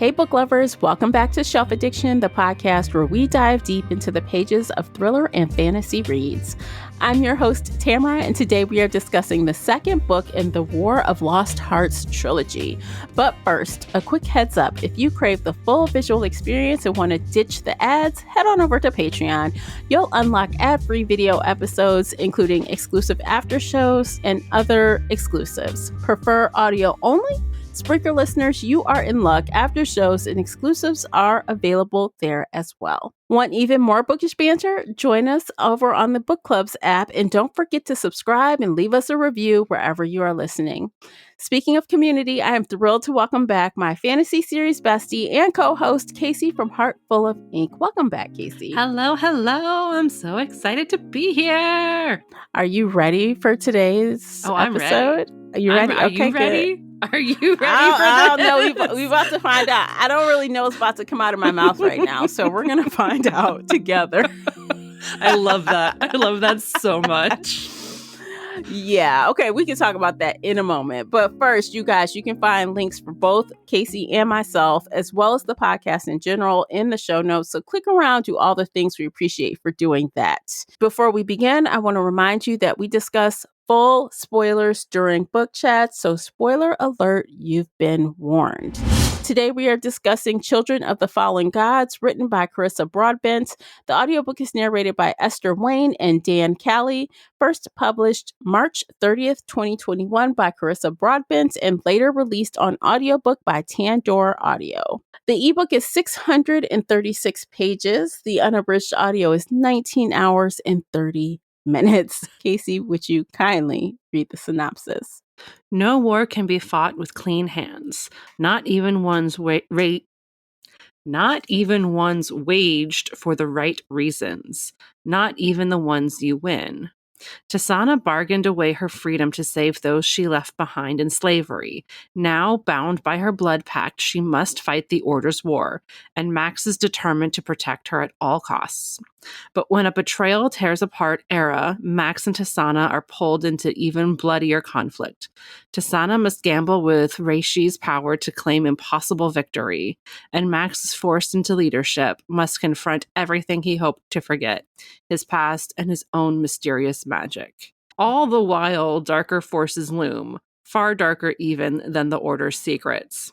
Hey, book lovers, welcome back to Shelf Addiction, the podcast where we dive deep into the pages of thriller and fantasy reads. I'm your host, Tamara, and today we are discussing the second book in the War of Lost Hearts trilogy. But first, a quick heads up. If you crave the full visual experience and want to ditch the ads, head on over to Patreon. You'll unlock ad-free video episodes, including exclusive after shows and other exclusives. Prefer audio only? Spreaker listeners, you are in luck. After shows and exclusives are available there as well. Want even more bookish banter? Join us over on the Book Clubs app, and don't forget to subscribe and leave us a review wherever you are listening. Speaking of community, I am thrilled to welcome back my fantasy series bestie and co-host, Casey from Heart Full of Ink. Welcome back, Casey. Hello. I'm so excited to be here. Are you ready for today's episode? I'm ready. Are you ready? Are you ready? Are you ready for I this? don't know. We're about to find out. I don't really know what's about to come out of my mouth right now, so we're going to find out together. I love that. I love that so much. Yeah. Okay. We can talk about that in a moment. But first, you guys, you can find links for both Casey and myself, as well as the podcast in general, in the show notes. So click around, do all the things. We appreciate for doing that. Before we begin, I want to remind you that we discuss full spoilers during book chat. So spoiler alert, you've been warned. Today we are discussing Children of the Fallen Gods, written by Carissa Broadbent. The audiobook is narrated by Esther Wayne and Dan Callie, first published March 30th, 2021 by Carissa Broadbent, and later released on audiobook by Tandor Audio. The ebook is 636 pages. The unabridged audio is 19 hours and 30 minutes. Casey, would you kindly read the synopsis? No war can be fought with clean hands, not even one's waged for the right reasons, not even the ones you win. Tasana bargained away her freedom to save those she left behind in slavery. Now, bound by her blood pact, she must fight the Order's war, and Max is determined to protect her at all costs. But when a betrayal tears apart Era, Max and Tasana are pulled into even bloodier conflict. Tasana must gamble with Reishi's power to claim impossible victory, and Max is forced into leadership, must confront everything he hoped to forget, his past and his own mysterious magic. All the while, darker forces loom, far darker even than the Order's secrets.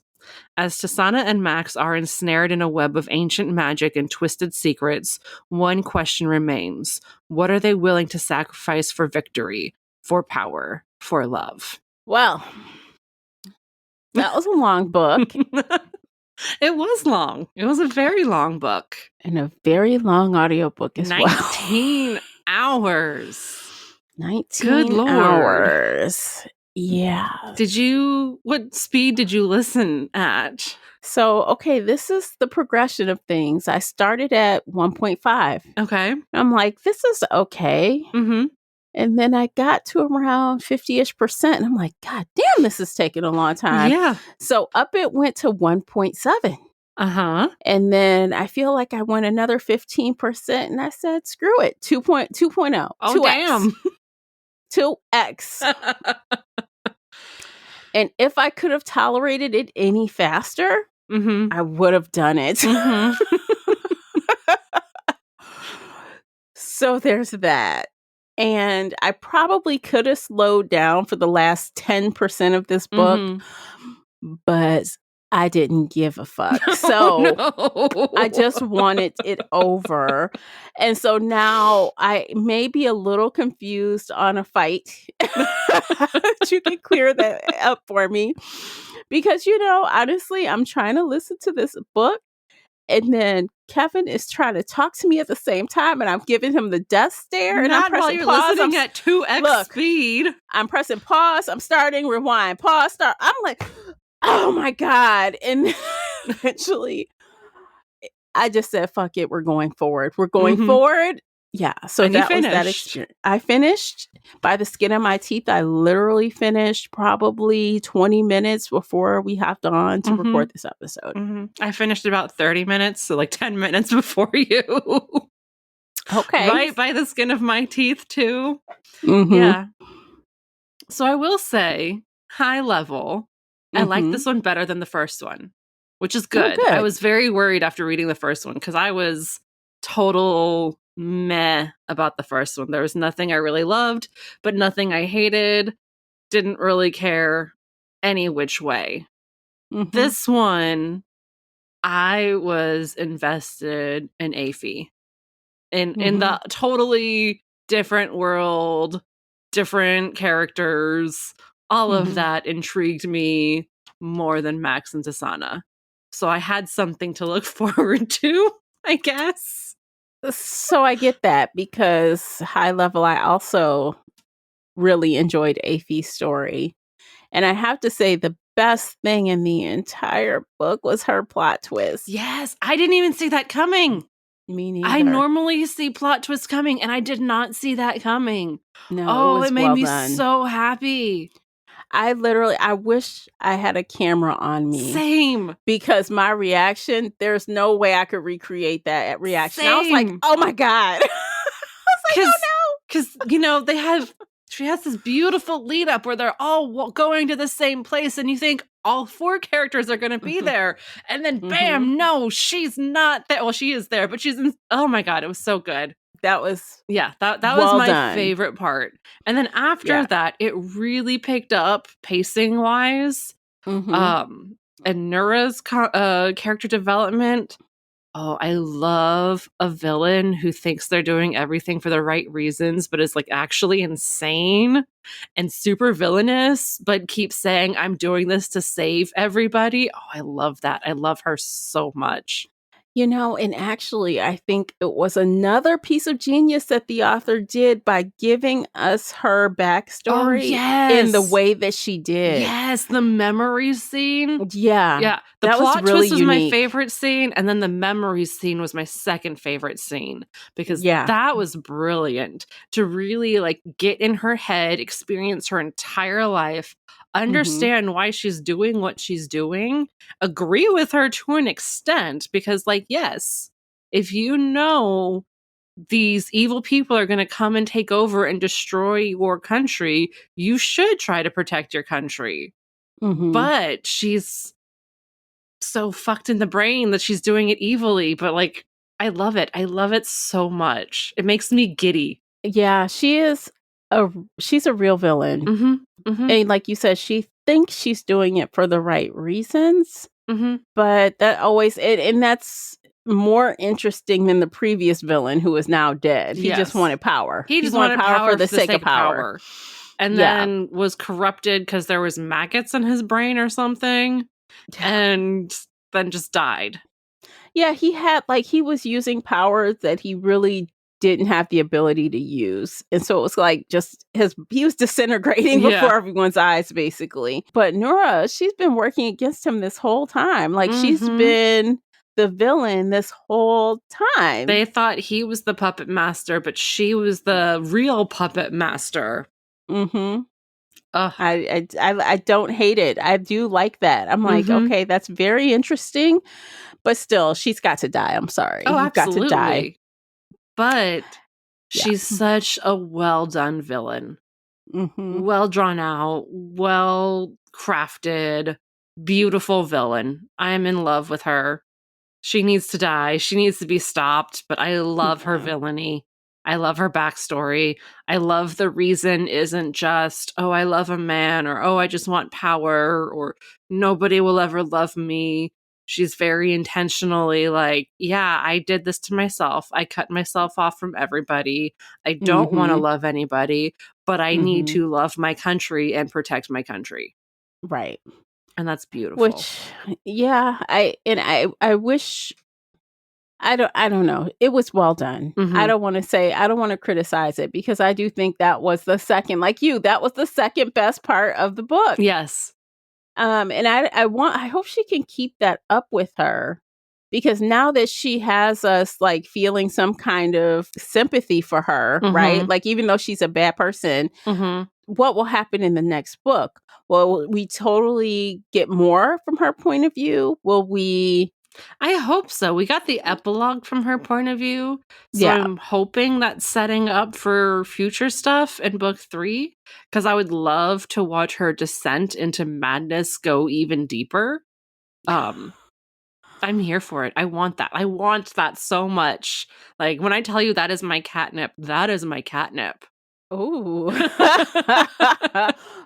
As Tasana and Max are ensnared in a web of ancient magic and twisted secrets, one question remains. What are they willing to sacrifice for victory, for power, for love? Well, that was a long book. It was long. It was a very long book. And a very long audiobook as 19 hours. 19 Good Lord. hours. Yeah. What speed did you listen at? So, okay, this is the progression of things. I started at 1.5. Okay. I'm like, this is okay. Mm-hmm. And then I got to around 50-ish%. And I'm like, God damn, this is taking a long time. Yeah. So up it went to 1.7. Uh-huh. And then I feel like I went another 15%. And I said, screw it. 2.0. Oh, 2X. damn. 2X. And if I could have tolerated it any faster, Mm-hmm. I would have done it. Mm-hmm. So there's that. And I probably could have slowed down for the last 10% of this book, but I didn't give a fuck. So no. I just wanted it over. And so now I may be a little confused on a fight. You can clear that up for me. Because, honestly, I'm trying to listen to this book. And then Kevin is trying to talk to me at the same time, and I'm giving him the death stare. And Not I'm pressing while you're pause. listening at 2x speed. I'm pressing pause. I'm starting, rewind, pause, start. I'm like, oh my God. And eventually, I just said, fuck it. We're going forward. We're going forward. Yeah. So and that was that experience. I finished by the skin of my teeth. I literally finished probably 20 minutes before we hopped on to record this episode. I finished about 30 minutes, so like 10 minutes before you. Okay. Right by the skin of my teeth, too. Yeah. So I will say, high level, I like this one better than the first one. which is Oh, good. good. I was very worried after reading the first one because I was total meh about the first one. There was nothing I really loved, but nothing I hated. Didn't really care any which way. Mhm. This one, I was invested in Afy. In the totally different world, different characters, all of that intrigued me more than Max and Tasana. So I had something to look forward to, I guess. So I get that because high level, I also really enjoyed Afy's story. And I have to say, the best thing in the entire book was her plot twist. Yes, I didn't even see that coming. Me neither. I normally see plot twists coming, and I did not see that coming. No, it was made well me done. so happy. I wish I had a camera on me. Same. Because my reaction, there's no way I could recreate that reaction. I was like, oh my God. I was like, oh no. Because, she has this beautiful lead up where they're all going to the same place, and you think all 4 characters are going to be there. And then bam, no, she's not there. Well, she is there, but oh my God, it was so good. That was that well was my done. favorite part. And then after that, it really picked up pacing wise. And Nura's character development. Oh, I love a villain who thinks they're doing everything for the right reasons, but is like actually insane and super villainous, but keeps saying, I'm doing this to save everybody. Oh, I love that. I love her so much. And actually, I think it was another piece of genius that the author did by giving us her backstory in the way that she did. Yes, the memory scene. Yeah. Yeah. The that plot was really twist was unique. my favorite scene, and then the memory scene was my second favorite scene because that was brilliant to really like get in her head, experience her entire life, understand why she's doing what she's doing, agree with her to an extent because yes, if you know these evil people are going to come and take over and destroy your country, you should try to protect your country. But she's so fucked in the brain that she's doing it evilly, but I love it. I love it so much. It makes me giddy. Yeah, she's a real villain. And like you said, she thinks she's doing it for the right reasons. But that always and that's more interesting than the previous villain who is now dead. He just wanted power. He just wanted power for the sake of power. And then was corrupted because there was maggots in his brain or something. And then just died. Yeah, he was using powers that he really didn't have the ability to use. And so it was he was disintegrating before everyone's eyes, basically. But Nura, she's been working against him this whole time. She's been the villain this whole time. They thought he was the puppet master, but she was the real puppet master. I don't hate it. I do like that. I'm like, okay, that's very interesting. But still, she's got to die. I'm sorry. Oh, You've got to die. But she's such a well done villain. Well drawn out, well crafted, beautiful villain. I'm in love with her. She needs to die. She needs to be stopped. But I love her villainy. I love her backstory. I love the reason isn't just, oh, I love a man, or oh, I just want power, or nobody will ever love me. She's very intentionally I did this to myself. I cut myself off from everybody. I don't want to love anybody, but I need to love my country and protect my country. Right. And that's beautiful. I wish, I don't know. It was well done. I don't want to criticize it because I do think that was the second, that was the second best part of the book. Yes. And I hope she can keep that up with her because now that she has us feeling some kind of sympathy for her, right? Even though she's a bad person, what will happen in the next book? Will we totally get more from her point of view? Will we? I hope so. We got the epilogue from her point of view. So I'm hoping that's setting up for future stuff in book 3. Because I would love to watch her descent into madness go even deeper. I'm here for it. I want that. I want that so much. Like, when I tell you that is my catnip, that is my catnip. Ooh.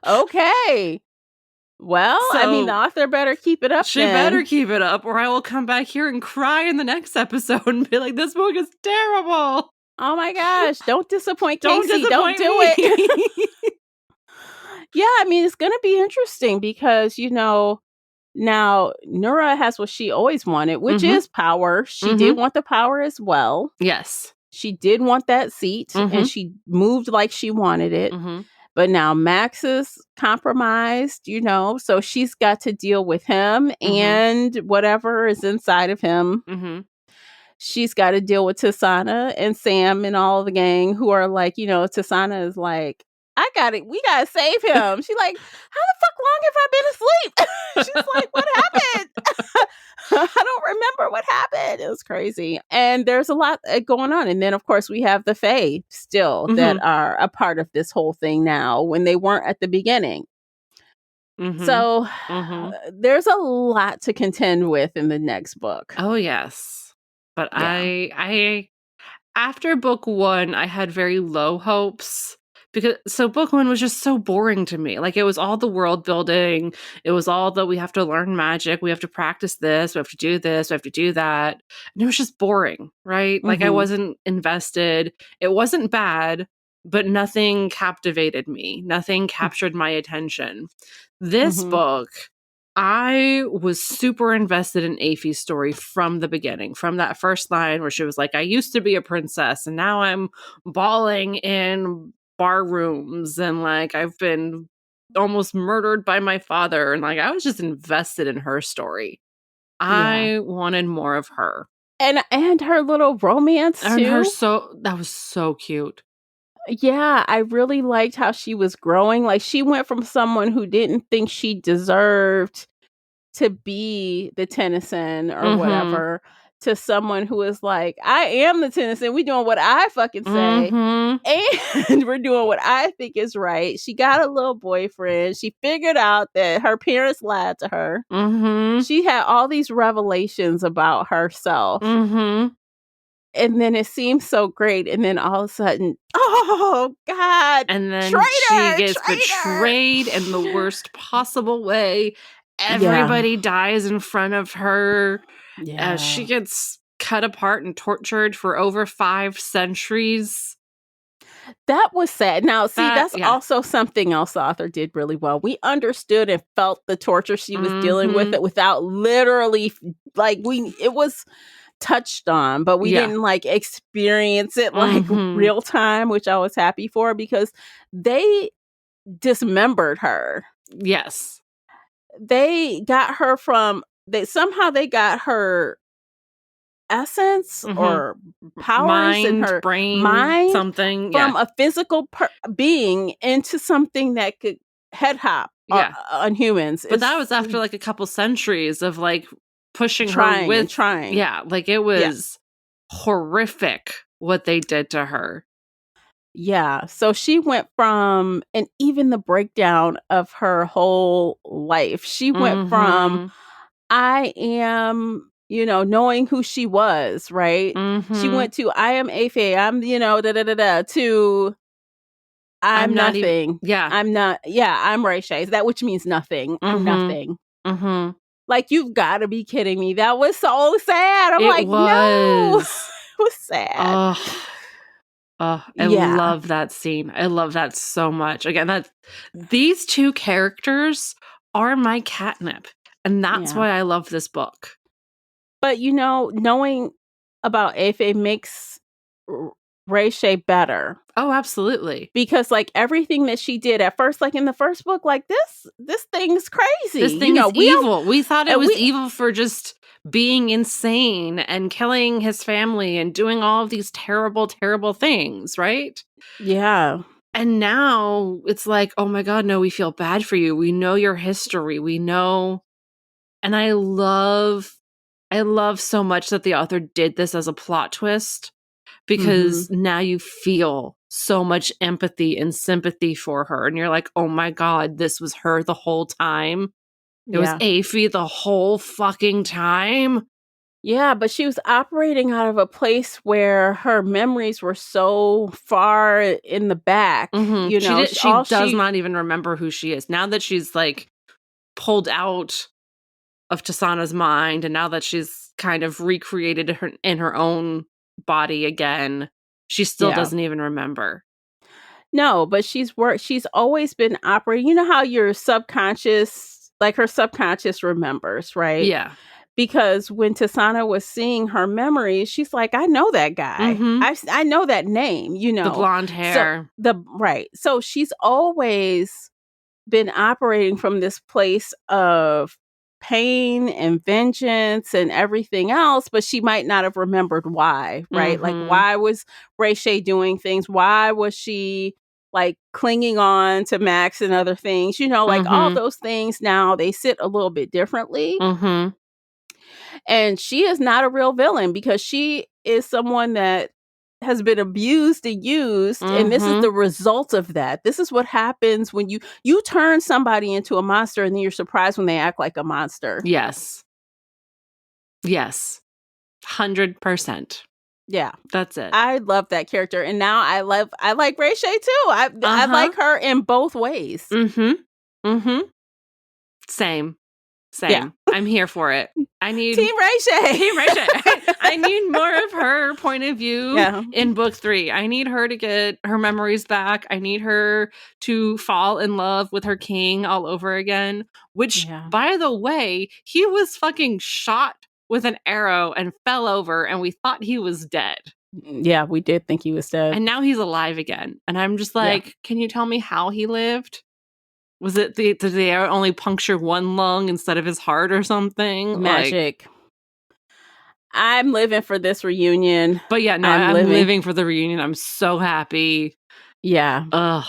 Okay. Well, I mean, the So author better keep it up she then. better keep it up, or I will come back here and cry in the next episode and be like, this book is terrible. Oh my gosh, don't disappoint Don't Casey. Don't disappoint do me. it. Yeah, I mean, it's going to be interesting because, now Nura has what she always wanted, which is power. She did want the power as well. Yes. She did want that seat and she moved like she wanted it. But now Max is compromised, so she's got to deal with him and whatever is inside of him. She's got to deal with Tasana and Sam and all the gang who are like, Tasana is like, I got it. We got to save him. She's like, how the fuck long have I been asleep? She's like, what happened? I don't remember what happened. It was crazy. And there's a lot going on. And then, of course, we have the Fae still that are a part of this whole thing now when they weren't at the beginning. So there's a lot to contend with in the next book. Oh, yes. But Yeah. I after book 1, I had very low hopes so book 1 was just so boring to me. Like, it was all the world building. It was all that we have to learn magic. We have to practice this. We have to do this. We have to do that. And it was just boring, right? Like, I wasn't invested. It wasn't bad, but nothing captivated me. Nothing captured my attention. This book, I was super invested in Afy's story from the beginning, from that first line where she was like, I used to be a princess and now I'm bawling in bar rooms and like I've been almost murdered by my father. And like, I was just invested in her story. I wanted more of her. And her little romance And too. that was so cute. Yeah, I really liked how she was growing. Like, she went from someone who didn't think she deserved to be the Tennyson or whatever to someone who is like, I am the Tennyson. We doing what I fucking say. And we're doing what I think is right. She got a little boyfriend. She figured out that her parents lied to her. She had all these revelations about herself. And then it seems so great. And then all of a sudden, oh, God. And then traitor, she gets betrayed in the worst possible way. Everybody dies in front of her. She gets cut apart and tortured for over 5 centuries. That was sad. Now, see, that's also something else the author did really well. We understood and felt the torture she was dealing with it without literally, like, it was touched on, but we didn't like experience it like real time, which I was happy for because they dismembered her. Yes. They got her somehow they got her essence or powers mind, in her brain, something from a physical being into something that could head hop on humans. But that was after like a couple centuries of like pushing trying her with trying. Yeah, like it was horrific what they did to her. Yeah, so she went from, and even the breakdown of her whole life, she went from, I am, knowing who she was, right? She went to, I am Afe, I'm, to, I'm nothing. I'm not, I'm Raisha. Is that which means nothing? I'm nothing. Like, you've got to be kidding me. That was so sad. I'm like, no. It was sad. I love that scene. I love that so much. Again, these two characters are my catnip. And that's why I love this book. But, knowing about Afe makes Raisha better. Oh, absolutely. Because like everything that she did at first, like in the first book, like this thing's crazy. This thing is evil. We thought it was evil for just being insane and killing his family and doing all of these terrible, terrible things, right? Yeah. And now it's like, oh my God, no, we feel bad for you. We know your history. We know. And I love so much that the author did this as a plot twist. Because now you feel so much empathy and sympathy for her. And you're like, oh my God, this was her the whole time. It was Afy the whole fucking time. Yeah, but she was operating out of a place where her memories were so far in the back, you know, She does not even remember who she is. Now that she's, like, pulled out of Tasana's mind, and now that she's kind of recreated her in her own body again, she still Yeah. doesn't even remember. No, but she's always been operating, you know how your subconscious, like her subconscious remembers, right? Yeah. Because when Tasana was seeing her memories, she's like, I know that guy. Mhm. I know that name, you The know. blonde So hair. so she's always been operating from this place of pain and vengeance and everything else, but she might not have remembered why, right? Like, Mhm. why was Ray Shay doing things? Why was she like clinging on to Max and other things? You know, like all Mhm. those things now they sit a little bit differently. Mhm. And she is not a real villain because she is someone that has been abused and used, and this is the Mhm. result of that. This is what happens when you turn somebody into a monster and then you're surprised when they act like a monster. Yes. Yes. 100%. Yeah. That's it. I love that character, and now I like Ray Shay too. I Uh-huh. like her in both ways. Mhm. Mhm. Same. Yeah. I'm here for it. I need Team Ray Shay. Team Rachel. I need more of her point of view Yeah. in book 3. I need her to get her memories back. I need her to fall in love with her king all over again, which, Yeah. by the way, he was fucking shot with an arrow and fell over, and we thought he was dead. Yeah, we did think he was dead. And now he's alive again. And I'm just like, can you tell me how he lived? Was it did they only puncture one lung instead of his heart or something? Magic. I'm living for this reunion. But yeah, no, I'm living for the reunion. I'm so happy. Yeah. Ugh.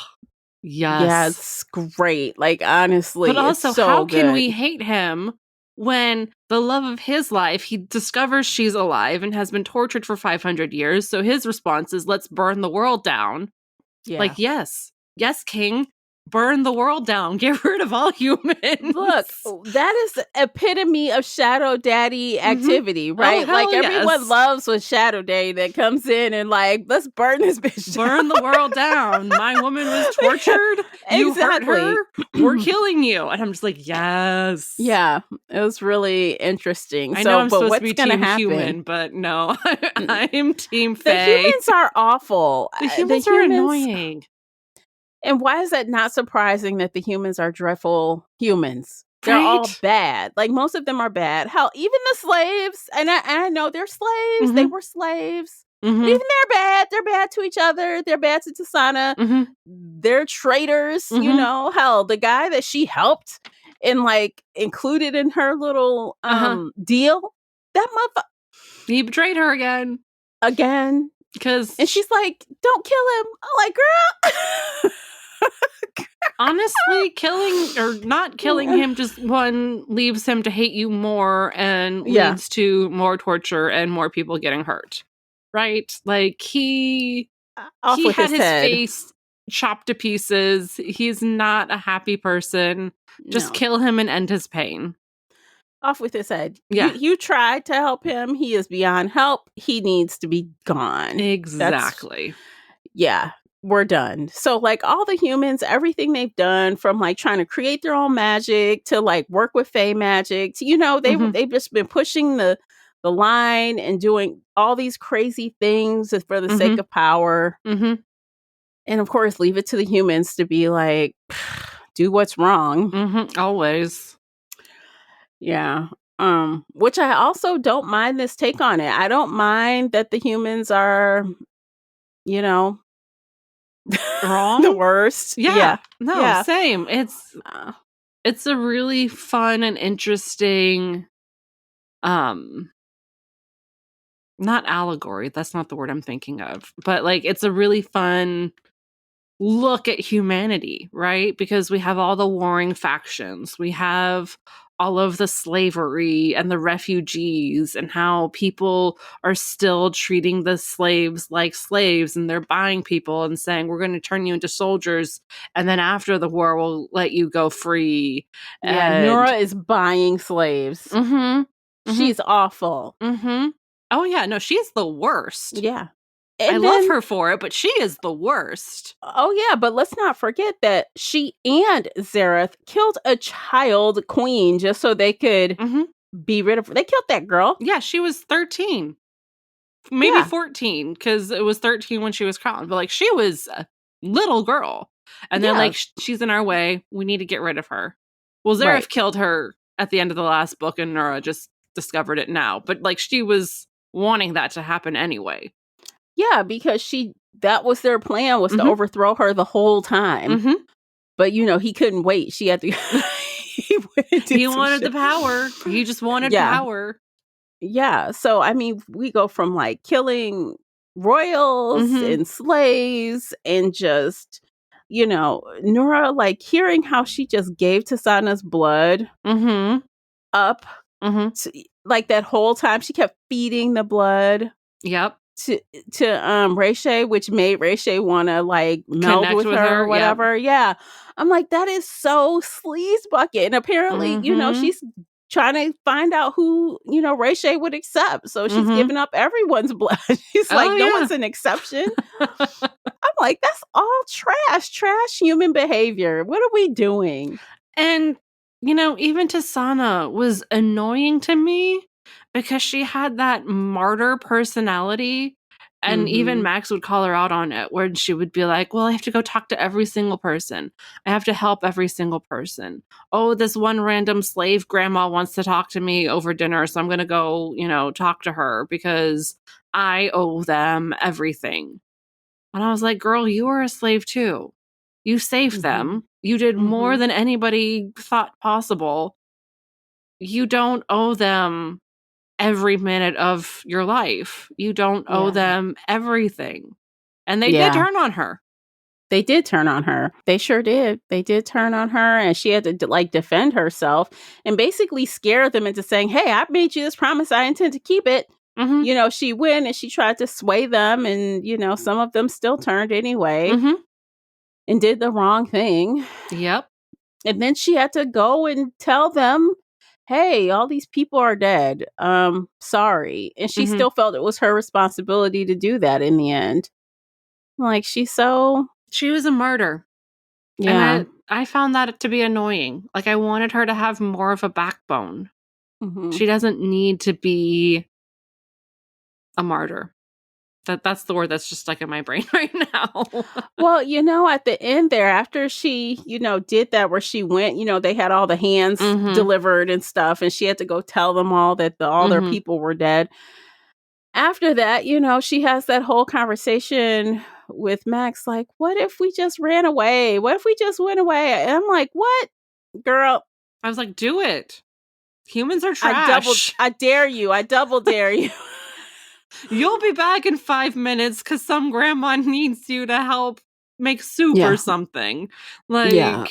Yeah, Yes. it's great. Like, honestly, But it's also, so how can good. we hate him when the love of his life, he discovers she's alive and has been tortured for 500 years? So his response is, let's burn the world down. Yeah. Like, yes, king, burn the world down. Get rid of all humans. Look, that is the epitome of Shadow Daddy activity, right? hell Like, everyone yes. loves when Shadow Daddy that comes in and like, let's burn this bitch down. Burn the world down. My woman was tortured. You hurt her. We're killing you. And I'm just like, yes. Yeah, it was really interesting. I know I'm but supposed what's to be gonna team happen? human, but no, I'm team The Faye. humans are awful. The humans are annoying. And why is that not surprising that the humans are dreadful humans? They're Right? all bad. Like, most of them are bad. Hell, even the slaves, and I know they're slaves. They were slaves. But even they're bad. They're bad to each other. They're bad to Tasana. They're traitors, you know. Hell, the guy that she helped and like included in her little deal, that motherfucker, He betrayed her again. And she's like, don't kill him. I'm like, girl. Honestly, killing or not killing him just leaves him to hate you more and leads to more torture and more people getting hurt. Right? Like, he had his face chopped to pieces. He's not a happy person. Just kill him and end his pain. Off with his head. Yeah. You tried to help him. He is beyond help. He needs to be gone. Exactly. We're done. So, like, all the humans, everything they've done, from like trying to create their own magic to like work with Fae magic, to, you know, they've just been pushing the line and doing all these crazy things for the sake of power. And of course, leave it to the humans to be like, do what's wrong. Always. Yeah. Which I also don't mind this take on it. I don't mind that the humans are, you know, wrong, the worst. Same. It's a really fun and interesting not allegory, that's not the word I'm thinking of, but like, it's a really fun look at humanity, right? Because we have all the warring factions, we have all of the slavery and the refugees, and how people are still treating the slaves like slaves, and they're buying people and saying, we're going to turn you into soldiers, and then after the war we'll let you go free. Yeah, Nora is buying slaves. She's awful. Mm-hmm. Oh, yeah. No, she's the worst. Yeah. I love her for it, but she is the worst. Oh, yeah. But let's not forget that she and Zareth killed a child queen just so they could be rid of her. They killed that girl. Yeah, she was 13. Maybe 14, because it was 13 when she was crowned. But, like, she was a little girl. And they're like, she's in our way. We need to get rid of her. Well, Zareth killed her at the end of the last book, and Nora just discovered it now. But, like, she was wanting that to happen anyway. Yeah, because that was their plan, was to overthrow her the whole time. But, he couldn't wait. She had to... he wanted the power. He just wanted power. Yeah. So, I mean, we go from, like, killing royals and slaves and just, Nora, like, hearing how she just gave Tasana's blood up. To, like, that whole time, she kept feeding the blood. Yep. To Rayshay, which made Rayshay want to, like, meld with her or whatever. Yep. Yeah. I'm like, that is so sleaze bucket. And apparently, she's trying to find out who, Rayshay would accept. So she's giving up everyone's blood. She's like, no one's an exception. I'm like, that's all trash human behavior. What are we doing? And, even Tasana was annoying to me because she had that martyr personality. And even Max would call her out on it, where she would be like, well, I have to go talk to every single person. I have to help every single person. Oh, this one random slave grandma wants to talk to me over dinner, so I'm going to go, talk to her because I owe them everything. And I was like, girl, you were a slave too. You saved them. You did more than anybody thought possible. You don't owe them every minute of your life. You don't owe them everything. And they did turn on her. They did turn on her. They sure did. They did turn on her, and she had to, like, defend herself and basically scare them into saying, hey, I made you this promise. I intend to keep it. She went and she tried to sway them, and, some of them still turned anyway and did the wrong thing. Yep. And then she had to go and tell them, hey, all these people are dead. Sorry. And she still felt it was her responsibility to do that in the end. Like, she was a martyr. Yeah. And I found that to be annoying. Like, I wanted her to have more of a backbone. She doesn't need to be a martyr. That's the word that's just stuck in my brain right now. Well, at the end there, after she, did that, where she went, they had all the hands delivered and stuff, and she had to go tell them all that all their people were dead. After that, she has that whole conversation with Max, like, what if we just ran away? What if we just went away? And I'm like, what? Girl. I was like, do it. Humans are trash. I dare you. I double dare you. You'll be back in 5 minutes because some grandma needs you to help make soup or something. Like,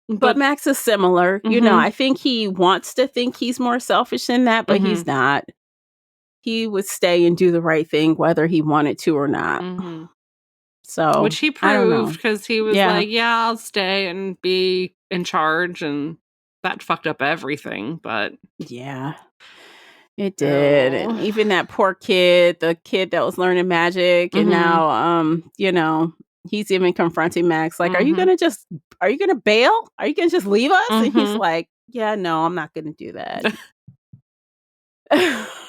but Max is similar. I think he wants to think he's more selfish than that, but he's not. He would stay and do the right thing, whether he wanted to or not. So, which he proved, because he was like, yeah, I'll stay and be in charge. And that fucked up everything. But yeah. It did. And even that poor kid, the kid that was learning magic, and now, he's even confronting Max, like, are you going to bail? Are you going to just leave us? And he's like, yeah, no, I'm not going to do that.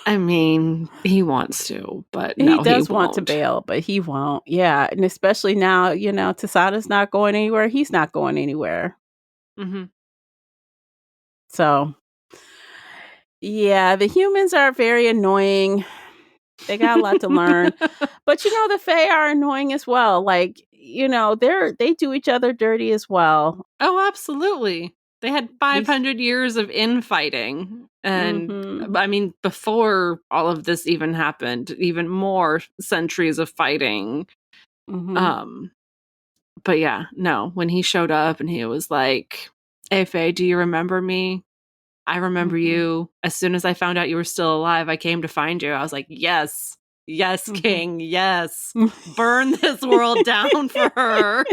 I mean, he wants to, but no, he does want to bail, but he won't. Yeah. And especially now, Tasana's not going anywhere. He's not going anywhere. So... yeah, the humans are very annoying. They got a lot to learn. But, the Fae are annoying as well. Like, they do each other dirty as well. Oh, absolutely. They had 500 years of infighting. And, I mean, before all of this even happened, even more centuries of fighting. But yeah, no, when he showed up and he was like, hey, Fae, do you remember me? I remember you. As soon as I found out you were still alive, I came to find you. I was like, yes, King, yes. Burn this world down for her.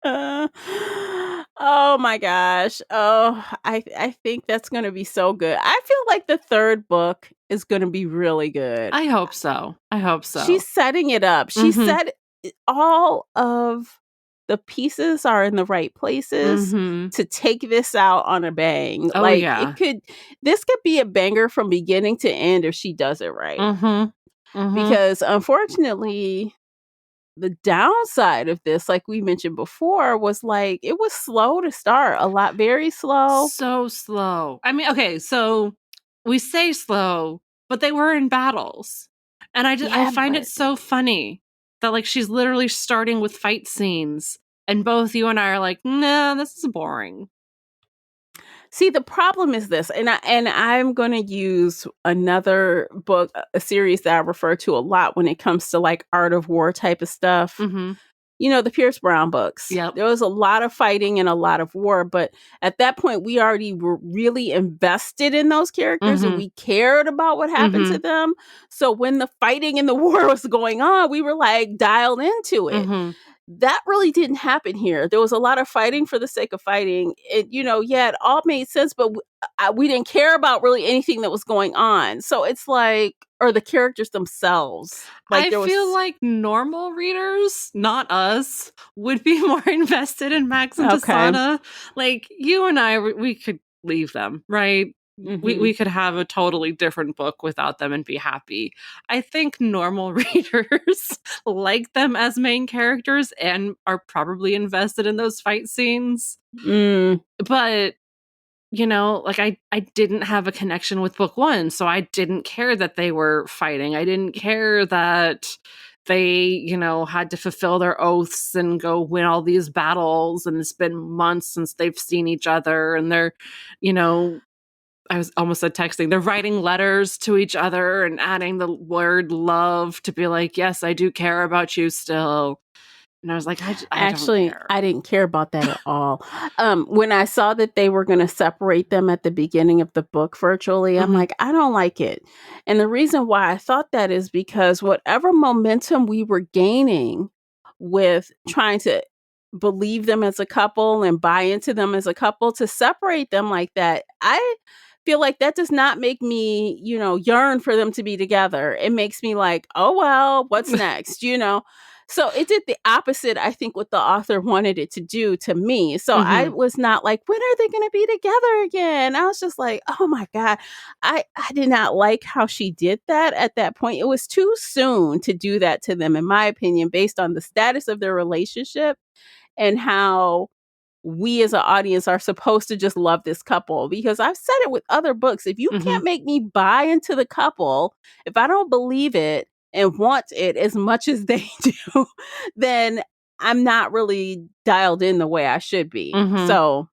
Oh my gosh. Oh, I think that's going to be so good. I feel like the third book is going to be really good. I hope so. I hope so. She's setting it up. She said all of the pieces are in the right places to take this out on a bang. Oh, like yeah. this could be a banger from beginning to end if she does it right. Because unfortunately, the downside of this, like we mentioned before, was like it was slow to start, very slow. So slow. I mean, okay, so we say slow, but they were in battles. And I find it so funny that like she's literally starting with fight scenes and both you and I are like, "Nah, this is boring." See, the problem is this, and I'm going to use another book, a series that I refer to a lot when it comes to like art of war type of stuff. You know, the Pierce Brown books. Yep. There was a lot of fighting and a lot of war, but at that point, we already were really invested in those characters and we cared about what happened to them. So when the fighting and the war was going on, we were like dialed into it. That really didn't happen here. There was a lot of fighting for the sake of fighting. It, yeah, it all made sense, but we didn't care about really anything that was going on. So it's like, or the characters themselves. Like I feel like normal readers, not us, would be more invested in Max and Tasana. Like you and I, we could leave them, right? We could have a totally different book without them and be happy. I think normal readers like them as main characters and are probably invested in those fight scenes. But like I didn't have a connection with book one, so I didn't care that they were fighting. I didn't care that they, had to fulfill their oaths and go win all these battles. And it's been months since they've seen each other and they're, I was almost said texting. They're writing letters to each other and adding the word love to be like, yes, I do care about you still. And I was like, I don't care. I didn't care about that at all. When I saw that they were going to separate them at the beginning of the book virtually, I'm like, I don't like it. And the reason why I thought that is because whatever momentum we were gaining with trying to believe them as a couple and buy into them as a couple, to separate them like that, I feel like that does not make me, yearn for them to be together. It makes me like, oh, well, what's next, So it did the opposite, I think, what the author wanted it to do to me. So I was not like, when are they going to be together again? I was just like, oh my God. I did not like how she did that at that point. It was too soon to do that to them, in my opinion, based on the status of their relationship and how we as an audience are supposed to just love this couple. Because I've said it with other books. If you can't make me buy into the couple, if I don't believe it and want it as much as they do, then I'm not really dialed in the way I should be. So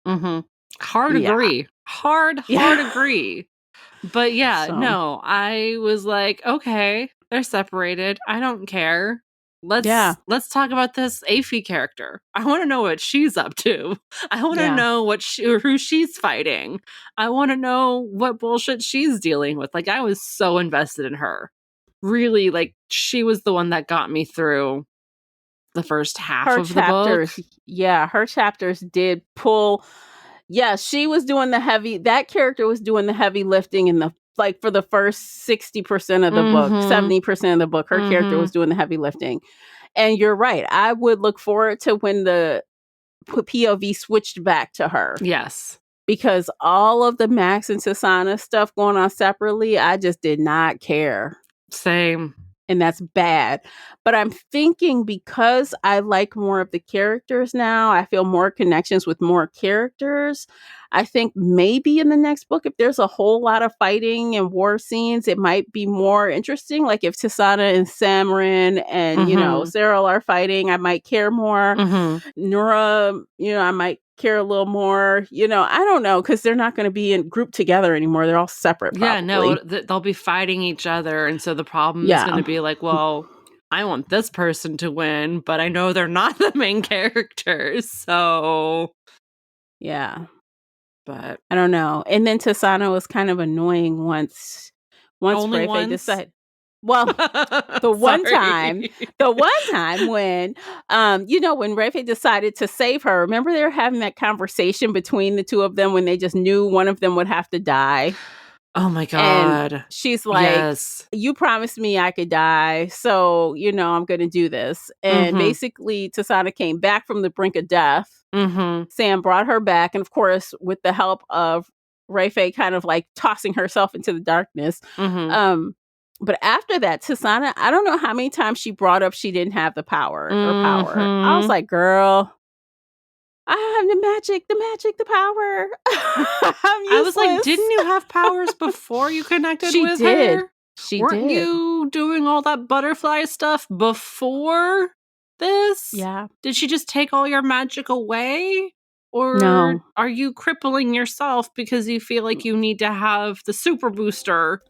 hard agree. Hard agree. But no, I was like, okay, they're separated. I don't care. Let's talk about this Aphie character. I want to know what she's up to. I want to know who she's fighting. I want to know what bullshit she's dealing with. Like I was so invested in her. Really, like she was the one that got me through the first half of the book. Yeah, her chapters did pull. Yeah, she was doing that character was doing the heavy lifting in for the first 60% of the book, 70% of the book, her character was doing the heavy lifting. And you're right. I would look forward to when the POV switched back to her. Yes. Because all of the Max and Tasana stuff going on separately, I just did not care. Same. And that's bad. But I'm thinking because I like more of the characters now, I feel more connections with more characters. I think maybe in the next book, if there's a whole lot of fighting and war scenes, it might be more interesting. Like if Tasana and Samarin and, Cyril are fighting, I might care more. Nora, I might care a little more. I don't know, because they're not going to be in group together anymore. They're all separate. Probably. Yeah, no, they'll be fighting each other. And so the problem is going to be like, well, I want this person to win, but I know they're not the main characters. So, yeah. But I don't know. And then Tasana was kind of annoying once Freyfe decided. Well, the one Sorry. time when, when Rafe decided to save her, remember they were having that conversation between the two of them when they just knew one of them would have to die? Oh my And God. she's like, Yes. you promised me I could die, so, I'm going to do this. And basically, Tasana came back from the brink of death. Sam brought her back. And of course, with the help of Rafe kind of like tossing herself into the darkness. But after that, Tasana, I don't know how many times she brought up she didn't have the power or power. I was like, girl, I have the magic, the power. I'm useless. I was like, didn't you have powers before you connected with her? Weren't you doing all that butterfly stuff before this? Yeah. Did she just take all your magic away? Or No. are you crippling yourself because you feel like you need to have the super booster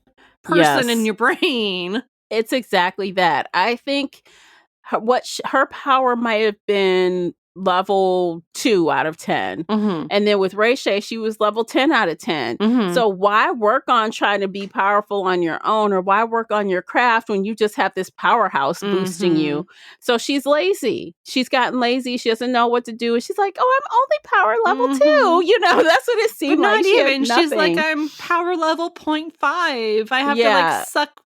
person in your brain? It's exactly that. I think her power might have been level 2 out of 10. And then with Rayshay, she was level 10 out of 10. So why work on trying to be powerful on your own, or why work on your craft when you just have this powerhouse boosting you? So she's lazy. She's gotten lazy. She doesn't know what to do. And she's like, oh, I'm only power level 2. That's what it seemed but like. Not even. She's like, I'm power level 0.5. I have to like suck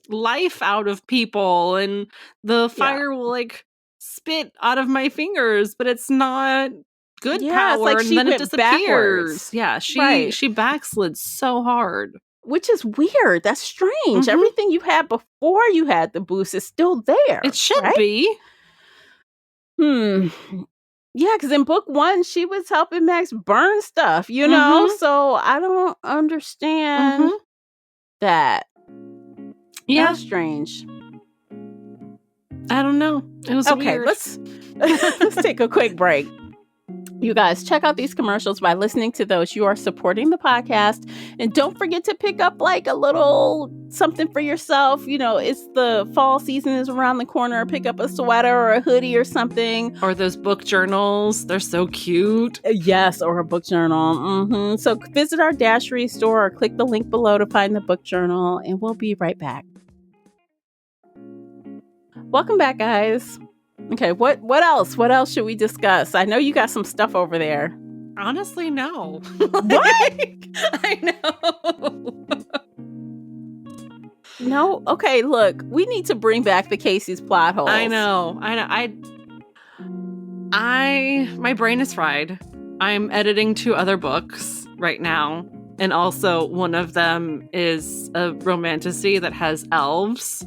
life out of people, and the fire will like spit out of my fingers, but it's not good power. It's like and then it disappears. Backwards. Yeah, she backslid so hard, which is weird. That's strange. Everything you had before you had the boost is still there. It should be. Yeah, because in book 1 she was helping Max burn stuff, so I don't understand that. Yeah, that's strange. I don't know. It was weird. Let's take a quick break. You guys, check out these commercials. By listening to those, you are supporting the podcast. And don't forget to pick up like a little something for yourself. It's the fall season is around the corner. Pick up a sweater or a hoodie or something. Or those book journals. They're so cute. Yes, or a book journal. So visit our Dashery store or click the link below to find the book journal. And we'll be right back. Welcome back, guys. Okay, what else? What else should we discuss? I know you got some stuff over there. Honestly, no. What? I know. No? Okay, look, we need to bring back the Casey's plot holes. I know. My brain is fried. I'm editing 2 other books right now. And also one of them is a romantasy that has elves.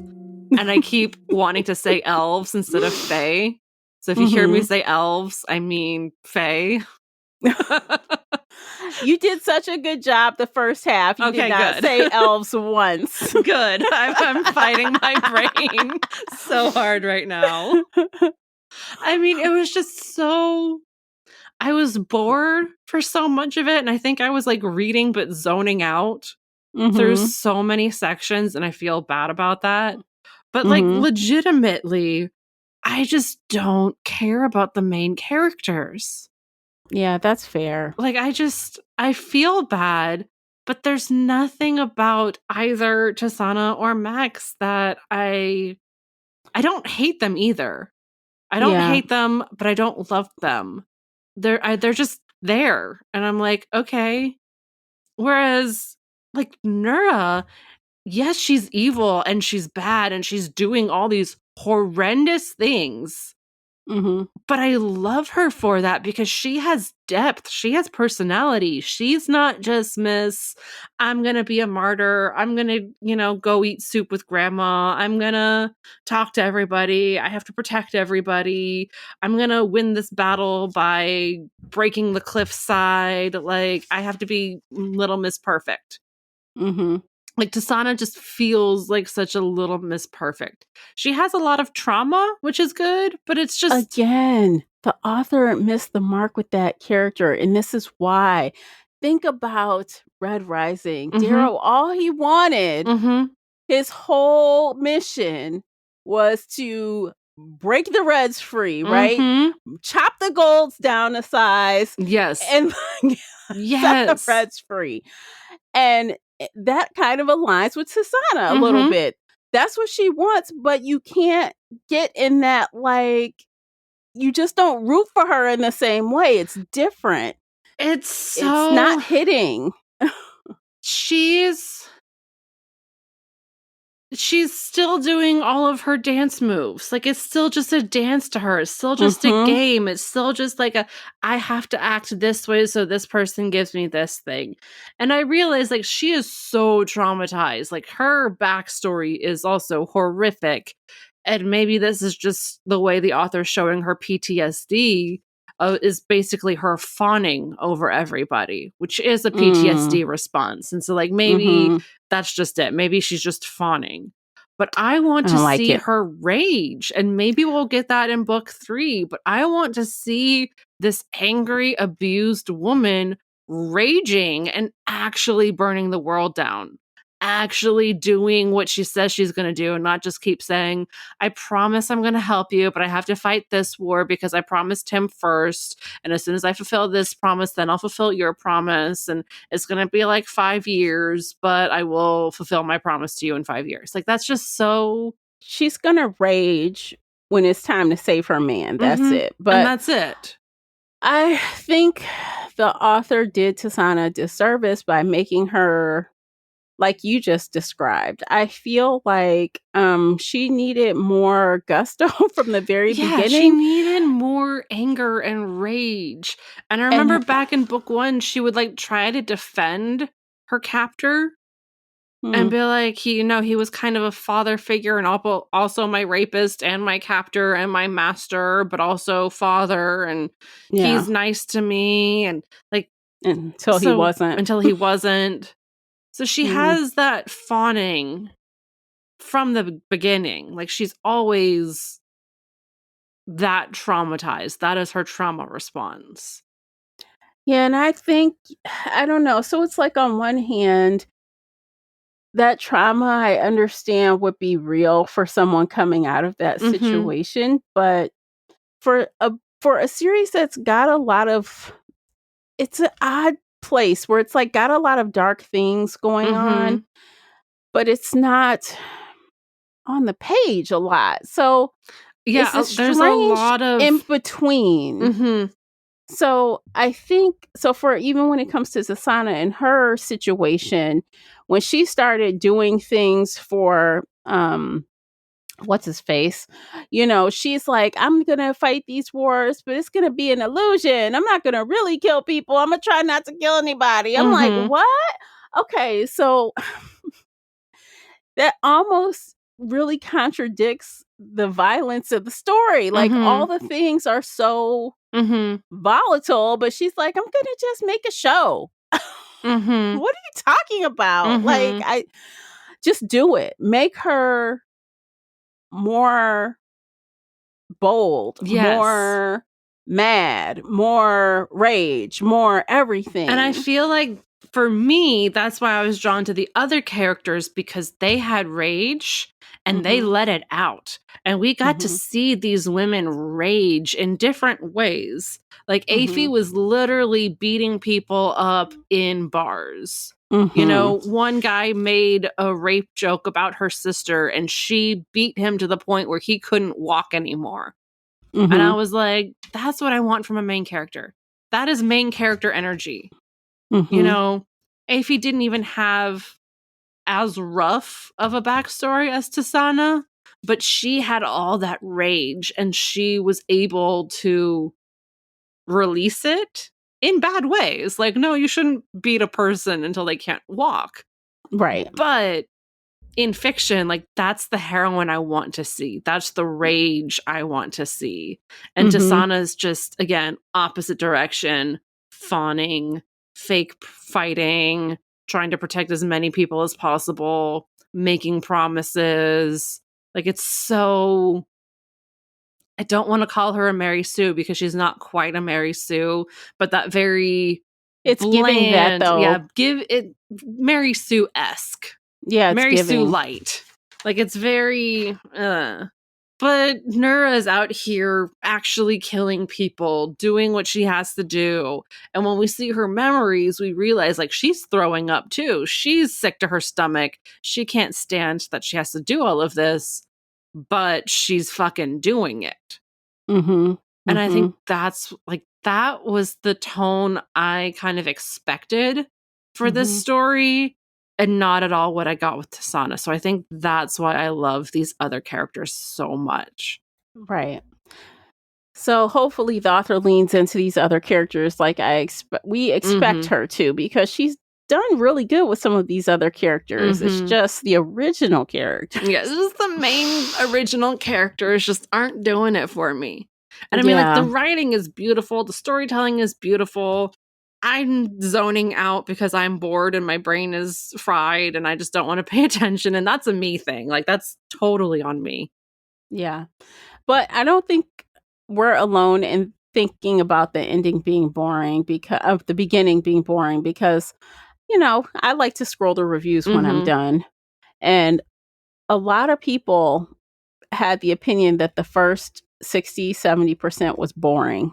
And I keep wanting to say elves instead of fae. So if you hear me say elves, I mean fae. You did such a good job the first half. You did not say elves once. Good. I'm fighting my brain so hard right now. I mean, it was just so... I was bored for so much of it. And I think I was like reading but zoning out through so many sections. And I feel bad about that. But like legitimately, I just don't care about the main characters. Yeah, that's fair. Like I feel bad, but there's nothing about either Tasana or Max that I don't hate them either. I don't hate them, but I don't love them. They're just there. And I'm like, okay. Whereas like Nura, yes, she's evil and she's bad and she's doing all these horrendous things. But I love her for that because she has depth. She has personality. She's not just Miss, I'm going to be a martyr. I'm going to, go eat soup with grandma. I'm going to talk to everybody. I have to protect everybody. I'm going to win this battle by breaking the cliffside. Like, I have to be Little Miss Perfect. Like, Tasana just feels like such a Little Miss Perfect. She has a lot of trauma, which is good, but it's just... Again, the author missed the mark with that character, and this is why. Think about Red Rising. Darrow, all he wanted, his whole mission was to break the Reds free, right? Chop the golds down to size. Yes. And set the Reds free. And that kind of aligns with Tasana a little bit. that's what she wants, but you can't get in that, like, you just don't root for her in the same way. It's different. It's not hitting. She's still doing all of her dance moves. Like, it's still just a dance to her. It's still just a game. It's still just like I have to act this way so this person gives me this thing. And I realize, like, she is so traumatized. Like, her backstory is also horrific. And maybe this is just the way the author's showing her PTSD is basically her fawning over everybody, which is a PTSD response. And so, like, maybe that's just it. Maybe she's just fawning. But I want to see her rage. And maybe we'll get that in book 3. But I want to see this angry, abused woman raging and actually burning the world down. Actually doing what she says she's going to do, and not just keep saying, I promise I'm going to help you, but I have to fight this war because I promised him first. And as soon as I fulfill this promise, then I'll fulfill your promise. And it's going to be like 5 years, but I will fulfill my promise to you in 5 years. Like, that's just so... She's going to rage when it's time to save her man. That's it. But and that's it. I think the author did Tasana a disservice by making her like you just described. I feel like she needed more gusto from the very beginning. She needed more anger and rage. And I remember back in book 1, she would like try to defend her captor and be like, he was kind of a father figure and also my rapist and my captor and my master, but also father, and he's nice to me, and like until he wasn't. So she has that fawning from the beginning. Like, she's always that traumatized. That is her trauma response. Yeah, and I think, I don't know. So it's like, on one hand, that trauma, I understand, would be real for someone coming out of that situation. But for a series that's got a lot of... It's an odd place where it's like got a lot of dark things going on, but it's not on the page a lot. So yeah, there's a lot of in between. So I think, so for even when it comes to Tasana and her situation, when she started doing things for what's his face, she's like, I'm gonna fight these wars, but it's gonna be an illusion. I'm not gonna really kill people. I'm gonna try not to kill anybody. I'm like, what? Okay, so that almost really contradicts the violence of the story. Like, all the things are so volatile, but she's like, I'm gonna just make a show. What are you talking about? Like, I just do it. Make her more bold, more mad, more rage, more everything. And I feel like, for me, that's why I was drawn to the other characters, because they had rage and they let it out. And we got to see these women rage in different ways. Like, Aphie was literally beating people up in bars. One guy made a rape joke about her sister, and she beat him to the point where he couldn't walk anymore. And I was like, that's what I want from a main character. That is main character energy. Aphie didn't even have as rough of a backstory as Tasana, but she had all that rage, and she was able to release it in bad ways. Like, no, you shouldn't beat a person until they can't walk. Right. But in fiction, like, that's the heroine I want to see. That's the rage I want to see. And Tasana's just, again, opposite direction, fawning, fake fighting, trying to protect as many people as possible, making promises. Like, it's so... I don't want to call her a Mary Sue, because she's not quite a Mary Sue, but that very... It's bland, giving that, though. Yeah, give it Mary Sue-esque. Yeah, it's Mary giving. Sue light. Like, it's very But Nura's out here actually killing people, doing what she has to do. And when we see her memories, we realize like she's throwing up too. She's sick to her stomach. She can't stand that she has to do all of this, but she's fucking doing it. Mm-hmm. And I think that's like, that was the tone I kind of expected for this story, and not at all what I got with Tasana. So I think that's why I love these other characters so much. Right. So hopefully the author leans into these other characters like we expect her to, because she's done really good with some of these other characters. It's just the original character. Yeah, it's just the main original characters just aren't doing it for me. And I mean, like, the writing is beautiful. The storytelling is beautiful. I'm zoning out because I'm bored and my brain is fried and I just don't want to pay attention. And that's a me thing. Like, that's totally on me. Yeah. But I don't think we're alone in thinking about the ending being boring, because of the beginning being boring, because, you know, I like to scroll the reviews when I'm done. And a lot of people had the opinion that the first 60-70% was boring.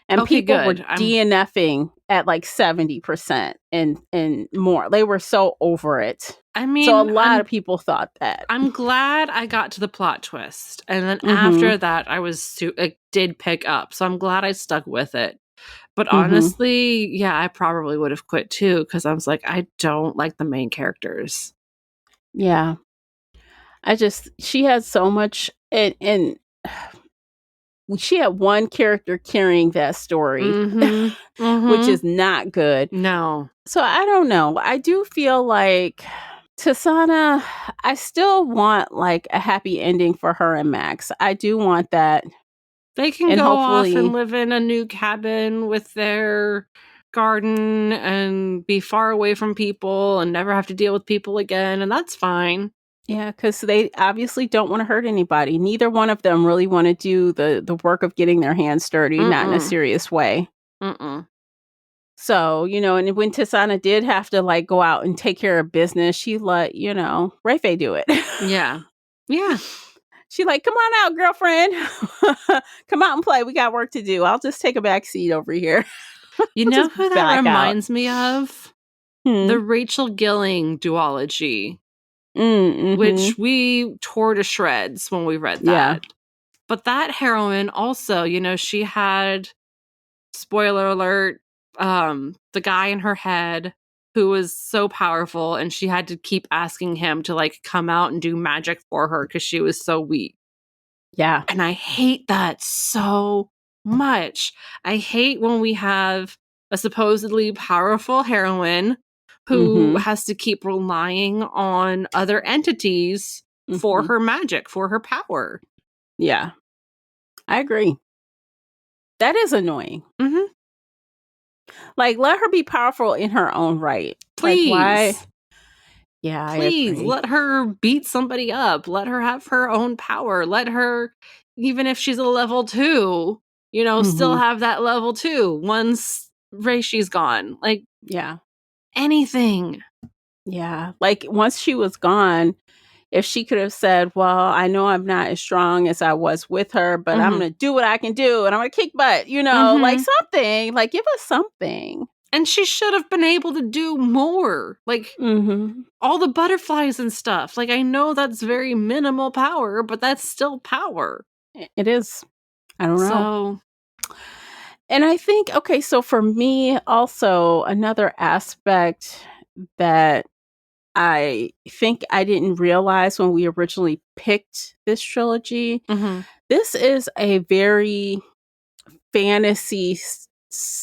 And people were DNFing at like 70% and more. They were so over it. I mean, so a lot of people thought that. I'm glad I got to the plot twist. And then after that, I was it did pick up. So I'm glad I stuck with it. But honestly, yeah, I probably would have quit too, because I was like, I don't like the main characters. Yeah. She had so much, and she had one character carrying that story, which is not good. No. So I don't know. I do feel like Tasana, I still want like a happy ending for her and Max. I do want that. They can go off and live in a new cabin with their garden and be far away from people and never have to deal with people again. And that's fine. Yeah, because they obviously don't want to hurt anybody. Neither one of them really want to do the work of getting their hands dirty, not in a serious way. So, you know, and when Tasana did have to like go out and take care of business, she let, you know, Rayfaye do it. Yeah. Yeah. She like, come on out, girlfriend. Come out and play. We got work to do. I'll just take a back seat over here. You know who that reminds me of? The Rachel Gilling duology. Which we tore to shreds when we read that. Yeah. But that heroine also, you know, she had, spoiler alert, the guy in her head who was so powerful, and she had to keep asking him to like come out and do magic for her because she was so weak. Yeah. And I hate that so much. I hate when we have a supposedly powerful heroine who has to keep relying on other entities for her magic, for her power. Yeah. I agree. That is annoying. Like, let her be powerful in her own right. Please. Like, why? Yeah, please, let her beat somebody up. Let her have her own power. Let her, even if she's a level 2, you know, still have that level 2 once Reishi's gone. Like, yeah. Anything. Yeah. Like, once she was gone, if she could have said, well, I know I'm not as strong as I was with her, but I'm going to do what I can do and I'm going to kick butt, you know, like something, like give us something. And she should have been able to do more. Like all the butterflies and stuff. Like, I know that's very minimal power, but that's still power. It is. I don't know. And I think, okay, so for me also, another aspect that I think I didn't realize when we originally picked this trilogy, this is a very fantasy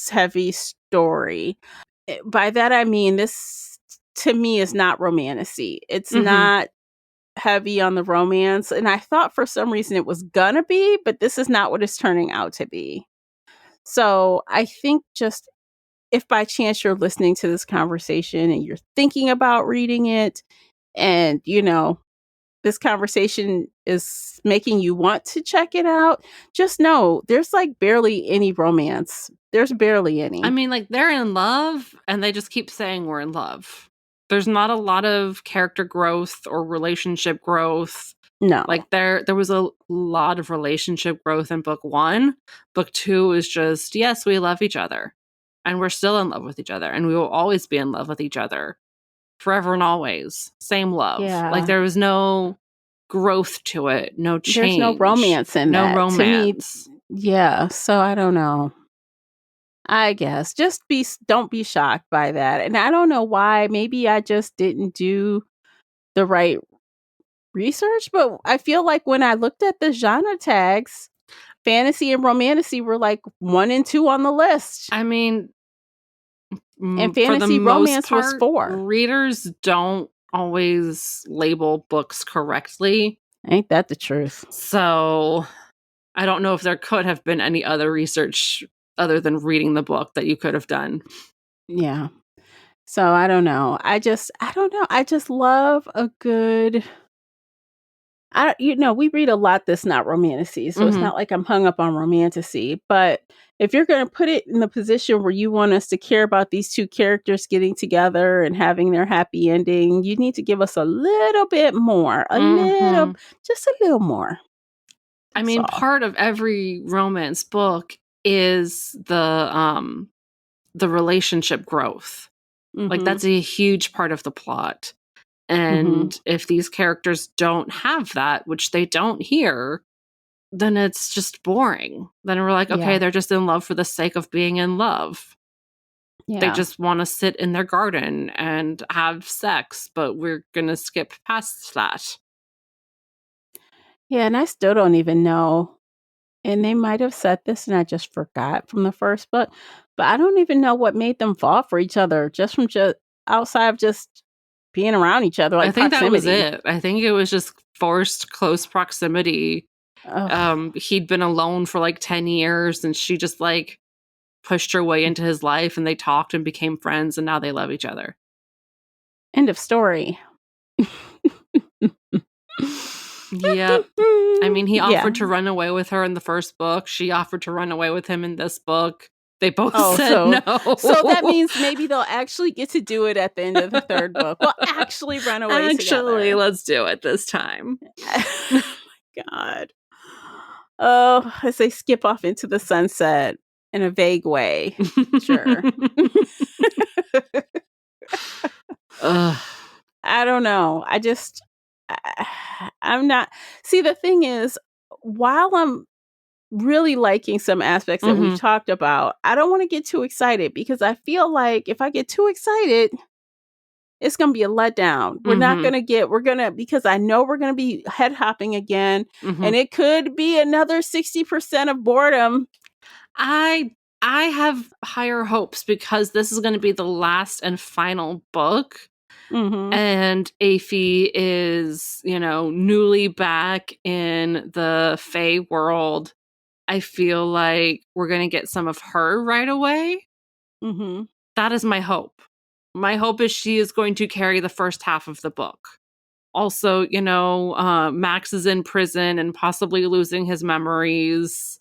heavy story. By that I mean, this to me is not romantasy. It's not heavy on the romance, and I thought for some reason it was gonna be, but this is not what it's turning out to be. So I think just if by chance you're listening to this conversation and you're thinking about reading it, and you know this conversation is making you want to check it out, just know there's like barely any romance. There's barely any. I mean, like, they're in love and they just keep saying we're in love. There's not a lot of character growth or relationship growth. No. Like there was a lot of relationship growth in book 1. Book 2 is just, yes, we love each other. And we're still in love with each other. And we will always be in love with each other. Forever and always. Same love. Yeah. Like there was no growth to it. No change. There's no romance in no that. romance. To me, yeah. So I don't know. I guess just don't be shocked by that. And I don't know why. Maybe I just didn't do the right research, but I feel like when I looked at the genre tags, fantasy and romantasy were like 1 and 2 on the list. I mean, and for the fantasy most romance part, was 4. readers don't always label books correctly. Ain't that the truth? So I don't know if there could have been any other research other than reading the book that you could have done. Yeah. So I don't know. I don't know. I just love a good. We read a lot that's not romantasy, so it's Mhm. not like I'm hung up on romantasy. But if you're going to put it in the position where you want us to care about these 2 characters getting together and having their happy ending, you need to give us a little bit more, just a little more. I mean, part of every romance book is the relationship growth. Like that's a huge part of the plot. And if these characters don't have that, which they don't here, then it's just boring. Then we're like, okay, they're just in love for the sake of being in love. Yeah. They just want to sit in their garden and have sex, but we're going to skip past that. Yeah, and I still don't even know. And they might have said this and I just forgot from the first book, but I don't even know what made them fall for each other just outside of just being around each other, like I think proximity. that was it. I think it was just forced close proximity. He'd been alone for like 10 years and she just like pushed her way into his life and they talked and became friends and now they love each other. End of story. Yeah. I mean, he offered to run away with her in the first book. She offered to run away with him in this book. They both said no. So that means maybe they'll actually get to do it at the end of the third book. We'll actually run away together. Let's do it this time. Oh my God. Oh, as they skip off into the sunset in a vague way. Sure. I don't know. I'm not. See, the thing is, while I'm really liking some aspects that we've talked about, I don't want to get too excited because I feel like if I get too excited, it's going to be a letdown. Because I know we're going to be head hopping again, and it could be another 60% of boredom. I have higher hopes because this is going to be the last and final book. And Aphie is, newly back in the Fae world. I feel like we're going to get some of her right away. That is my hope. My hope is she is going to carry the first half of the book. Also, Max is in prison and possibly losing his memories.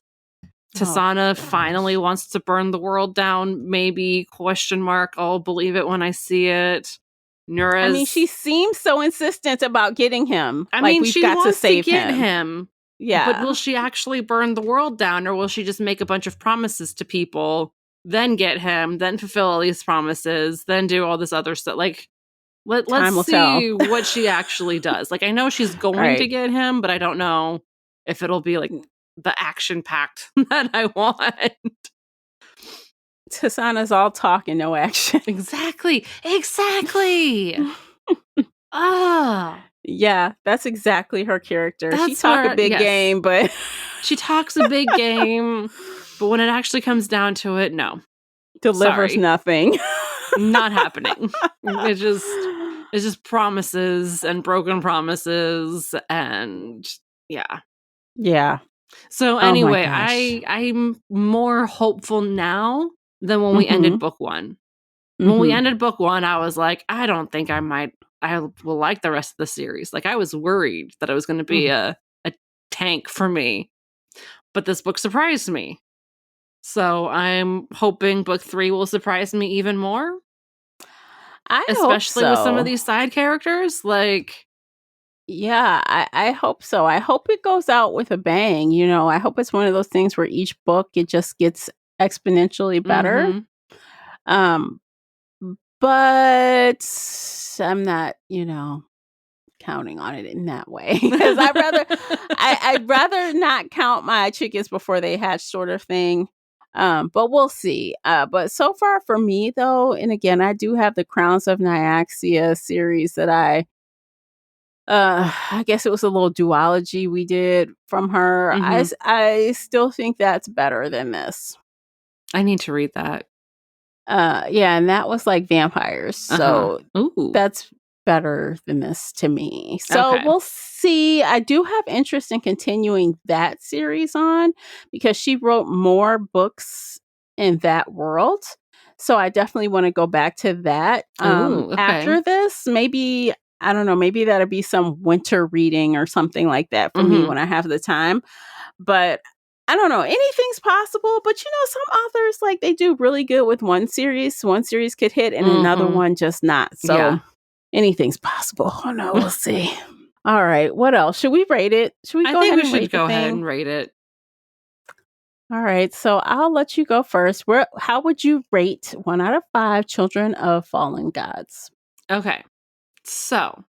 Tasana finally wants to burn the world down. Maybe ? I'll believe it when I see it. Nura's, I mean, she seems so insistent about getting him. She wants to get him. Yeah. But will she actually burn the world down, or will she just make a bunch of promises to people, then get him, then fulfill all these promises, then do all this other stuff? Like, let's see what she actually does. Like, I know she's going to get him, but I don't know if it'll be like the action-packed that I want. Tasana's all talk and no action. Exactly. Yeah, that's exactly her character. She talks a big game, but she talks a big game, but when it actually comes down to it, no. Delivers nothing. Not happening. It's just promises and broken promises and yeah. Yeah. So anyway, I'm more hopeful now than when we ended book 1. When we ended book 1, I was like, I don't think I will like the rest of the series. Like, I was worried that it was going to be a tank for me. But this book surprised me. So I'm hoping book 3 will surprise me even more. Especially with some of these side characters. Like, Yeah, I hope so. I hope it goes out with a bang. I hope it's one of those things where each book it just gets exponentially better. Mm-hmm. Um, but I'm not, counting on it in that way because I'd rather not count my chickens before they hatch, sort of thing. But we'll see. But so far for me though, and again, I do have the Crowns of Nyaxia series that I guess it was a little duology we did from her. Mhm. I still think that's better than this. I need to read that. Yeah, and that was like vampires. Uh-huh. So Ooh. that's better than this to me. So Okay. we'll see. I do have interest in continuing that series on because she wrote more books in that world. So I definitely want to go back to that. Ooh, okay. After this, maybe I don't know, maybe that'll be some winter reading or something like that for me Mhm. when I have the time. But I don't know, anything's possible, but some authors like they do really good with one series. One series could hit and another Mhm. one just not. So Yeah. anything's possible. Oh no, we'll see. All right, what else? Should we rate it? Should we I go think ahead we and should rate the go ahead thing? and rate it. All right, so I'll let you go first. How would you rate 1 out of 5 Children of Fallen Gods? Okay. So,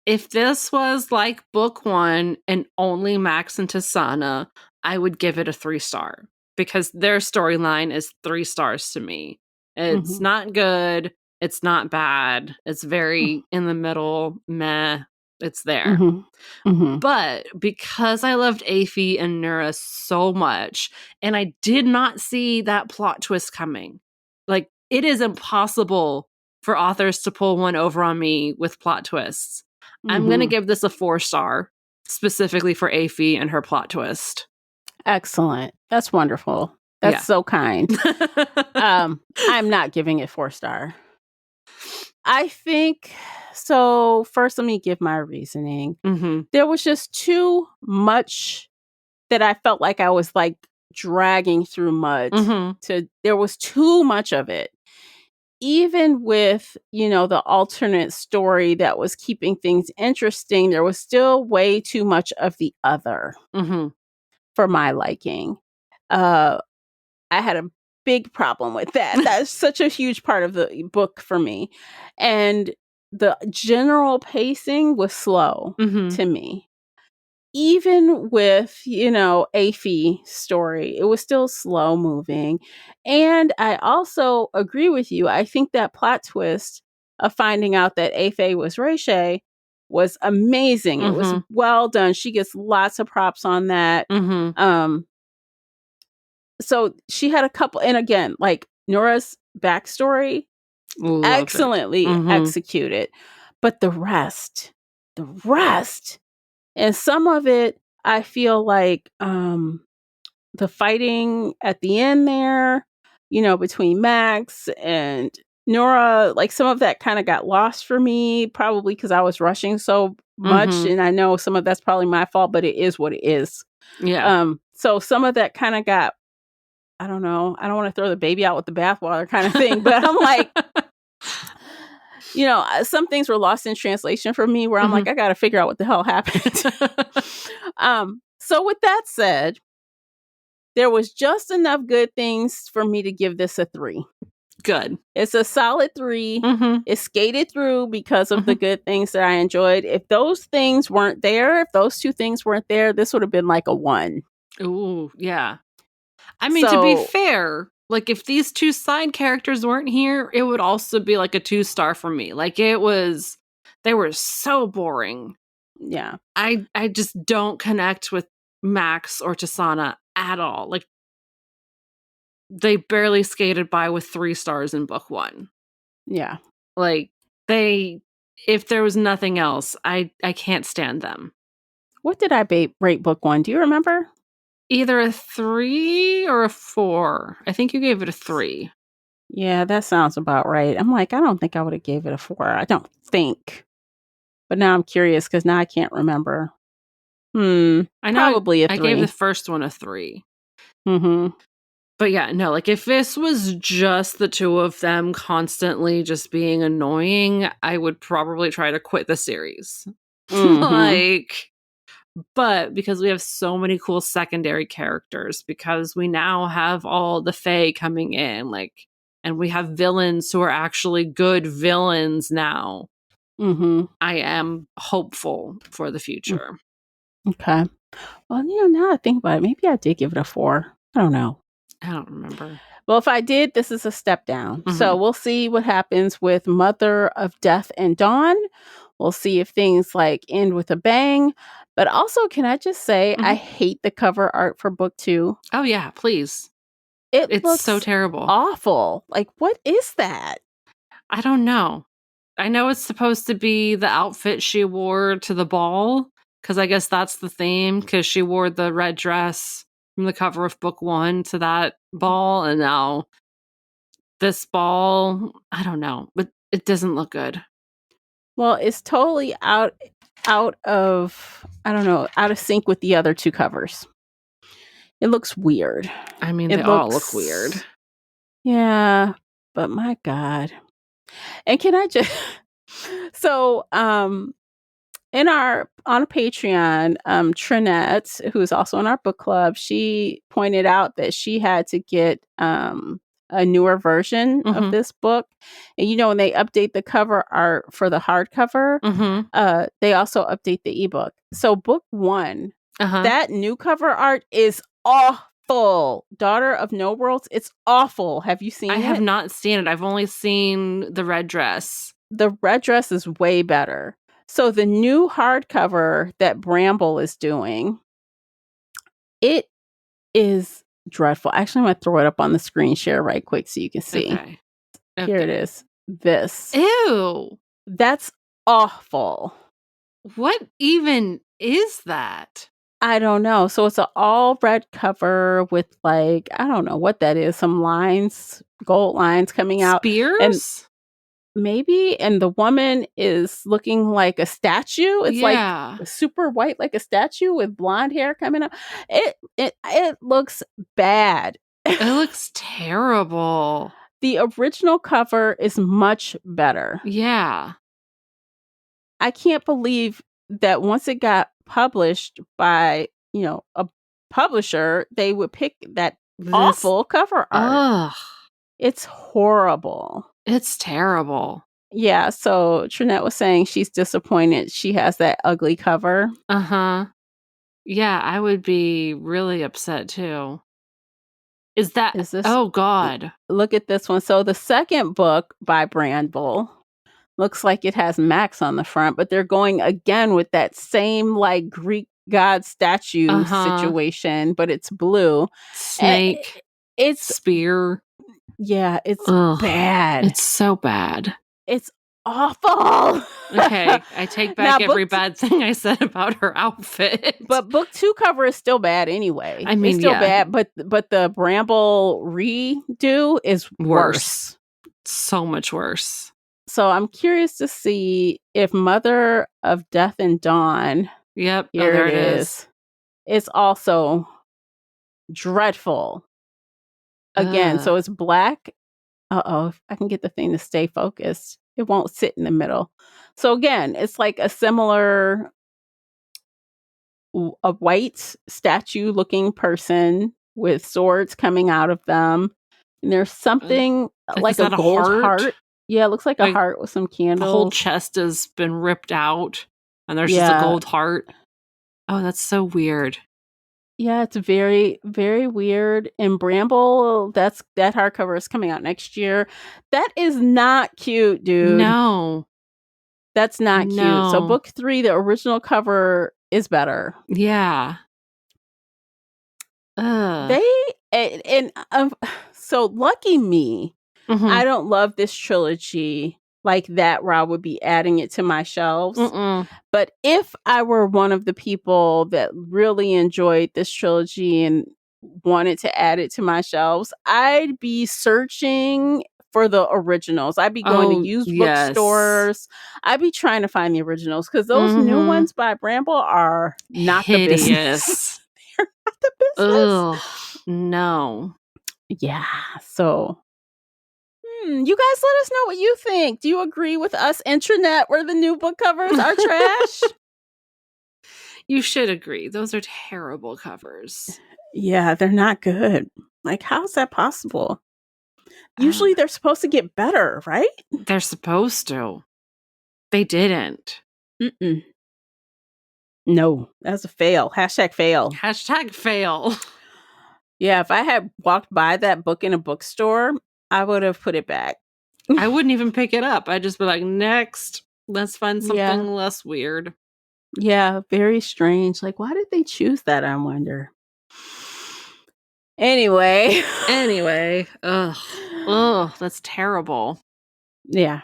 if this was like book 1 and only Max and Tasana, I would give it a 3-star because their storyline is 3 stars to me. It's Mm-hmm. not good, it's not bad, it's very in the middle, meh, it's there. Mm-hmm. Mm-hmm. But because I loved Aphie and Nura so much, and I did not see that plot twist coming, like, it is impossible for authors to pull one over on me with plot twists. I'm gonna Mm-hmm. give this a 4-star, specifically for Aphie and her plot twist. Excellent. That's wonderful. That's Yeah. so kind. I'm not giving it 4-star. I think so. First, let me give my reasoning. Mhm. There was just too much that I felt like I was like dragging through mud. Mhm. There was too much of it. Even with, the alternate story that was keeping things interesting, there was still way too much of the other Mhm. for my liking. Uh I had a big problem with that. That's such a huge part of the book for me. And the general pacing was slow Mhm. to me. Even with, Aphie's story, it was still slow moving. And I also agree with you. I think that plot twist of finding out that Aphie was Rayshay was amazing. It was Mhm. well done. She gets lots of props on that. Mhm. Um, so she had a couple, and again, like Nora's backstory, Love it. excellently Mhm. executed. But the rest, and some of it, I feel like the fighting at the end there, between Max and Nora, like some of that kind of got lost for me, probably because I was rushing so much. Mhm. And I know some of that's probably my fault, but it is what it is. Yeah. So some of that kind of got, I don't know. I don't want to throw the baby out with the bathwater kind of thing, but I'm like, some things were lost in translation for me where I'm like, Mhm. I got to figure out what the hell happened. So with that said, there was just enough good things for me to give this a 3. Good. It's a solid 3. Mhm. It skated through because of the Mhm. good things that I enjoyed. If those things weren't there, if those 2 things weren't there, this would have been like a 1. Ooh, yeah. I mean, to be So, fair, like, if these 2 side characters weren't here, it would also be, like, a 2-star for me. Like, they were so boring. yeah. I just don't connect with Max or Tasana at all. Like, they barely skated by with 3 stars in book 1. Yeah. Like, they if there was nothing else, I can't stand them. What did I rate book 1? Do you remember? Either a 3 or a 4. I think you gave it a 3. Yeah, that sounds about right. I'm like, I don't think I would have gave it a 4. I don't think. But now I'm curious because now I can't remember. I know Probably a I gave the 3. first one a 3. Mhm. But yeah, no, like, if this was just the 2 of them constantly just being annoying, I would probably try to quit the series. Like, but because we have so many cool secondary characters, because we now have all the Fae coming in, like, and we have villains who are actually good villains now. I am hopeful for the future. Okay. Well, now I think about it, maybe I did give it a 4. I don't know. I don't remember. Well, if I did, this is a step down. So we'll see what happens with Mother of Death and Dawn. We'll see if things like end with a bang. But also, can I just say, I hate the cover art for book 2. Oh, yeah, please. It's looks so terrible. Awful. Like, what is that? I don't know. I know it's supposed to be the outfit she wore to the ball, because I guess that's the theme, because she wore the red dress from the cover of book 1 to that ball, and now this ball, I don't know, but it doesn't look good. Well, it's totally out of, I don't know, out of sync with the other 2 covers. It looks weird. I mean, they all look weird. Yeah, but my God. And can I just so on Patreon, Trinette, who's also in our book club, she pointed out that she had to get a newer version of this book. And when they update the cover art for the hardcover, they also update the ebook. So book 1, that new cover art is awful. Daughter of No Worlds, it's awful. Have you seen it? I have not seen it. I've only seen the red dress. The red dress is way better. So the new hardcover that Bramble is doing, it is dreadful. Actually, I'm going to throw it up on the screen share right quick so you can see. Okay. Here it is. This. Ew. That's awful. What even is that? I don't know. So it's an all red cover with, like, I don't know what that is. Some lines, gold lines coming out. Spears? And maybe. And the woman is looking like a statue. It's like super white, like a statue with blonde hair coming up. It looks bad. It looks terrible. The original cover is much better. Yeah. I can't believe that once it got published by, a publisher, they would pick that awful cover art. Ugh. It's horrible. It's terrible. Yeah, so Trinette was saying she's disappointed she has that ugly cover. Yeah, I would be really upset too. Is this? Oh, God. Look at this one. So the second book by Bramble looks like it has Max on the front, but they're going again with that same, like, Greek god statue situation, but it's blue. Snake. It's spear. Yeah, it's bad. It's so bad. It's awful. Okay, I take back every bad thing I said about her outfit. But book 2 cover is still bad anyway. I mean, it's still bad, but the Bramble redo is worse. So much worse. So I'm curious to see if Mother of Death and Dawn. Yep, there it is. It's also dreadful. Again, so it's black. If I can get the thing to stay focused, it won't sit in the middle. So again, it's like a similar, a white statue-looking person with swords coming out of them. And there's something like a gold heart. Yeah, it looks like a heart with some candles. The whole chest has been ripped out, and there's just a gold heart. Oh, that's so weird. Yeah, it's very, very weird. And Bramble, that hardcover is coming out next year. That is not cute, dude. No. That's not cute. So book 3, the original cover is better. Yeah. So lucky me. I don't love this trilogy like that, where I would be adding it to my shelves. But if I were one of the people that really enjoyed this trilogy and wanted to add it to my shelves, I'd be searching for the originals. I'd be going to used bookstores. I'd be trying to find the originals, because those new ones by Bramble are not hideous. The business. They're not the business. Ugh, no. Yeah. So you guys let us know what you think. Do you agree with us, Intranet, where the new book covers are trash? You should agree. Those are terrible covers. Yeah, they're not good. Like, how's that possible? Usually they're supposed to get better, right? They're supposed to. They didn't. Mm-mm. No, that's a fail. Hashtag fail. Hashtag fail. Yeah, if I had walked by that book in a bookstore, I would have put it back. I wouldn't even pick it up. I'd just be like, next, let's find something less weird. Yeah, very strange. Like, why did they choose that, I wonder? Anyway. Ugh, that's terrible. Yeah.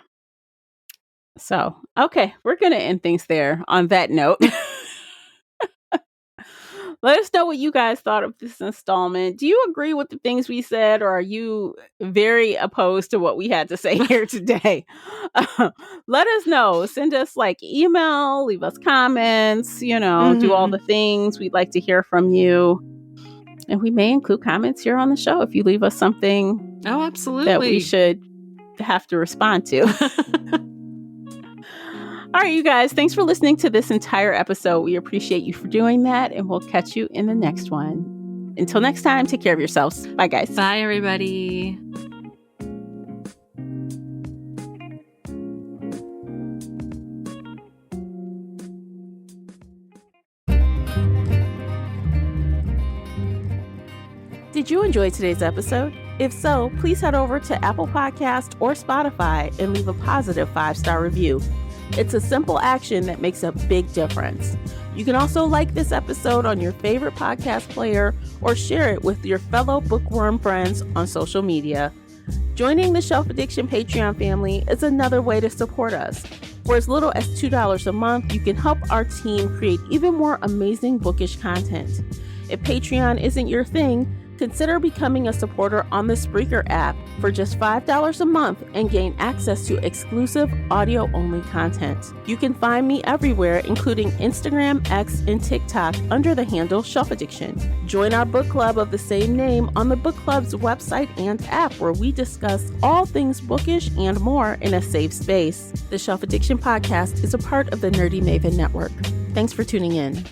So, okay, we're going to end things there on that note. Let us know what you guys thought of this installment. Do you agree with the things we said, or are you very opposed to what we had to say here today? Let us know. Send us like email, leave us comments, do all the things. We'd like to hear from you. And we may include comments here on the show if you leave us something that we should have to respond to. All right, you guys, thanks for listening to this entire episode. We appreciate you for doing that, and we'll catch you in the next one. Until next time, take care of yourselves. Bye, guys. Bye, everybody. Did you enjoy today's episode? If so, please head over to Apple Podcast or Spotify and leave a positive 5-star review. It's a simple action that makes a big difference. You can also like this episode on your favorite podcast player or share it with your fellow bookworm friends on social media. Joining the Shelf Addiction Patreon family is another way to support us. For as little as $2 a month, you can help our team create even more amazing bookish content. If Patreon isn't your thing, consider becoming a supporter on the Spreaker app for just $5 a month and gain access to exclusive audio-only content. You can find me everywhere, including Instagram, X, and TikTok under the handle Shelf Addiction. Join our book club of the same name on the book club's website and app, where we discuss all things bookish and more in a safe space. The Shelf Addiction podcast is a part of the Nerdy Maven Network. Thanks for tuning in.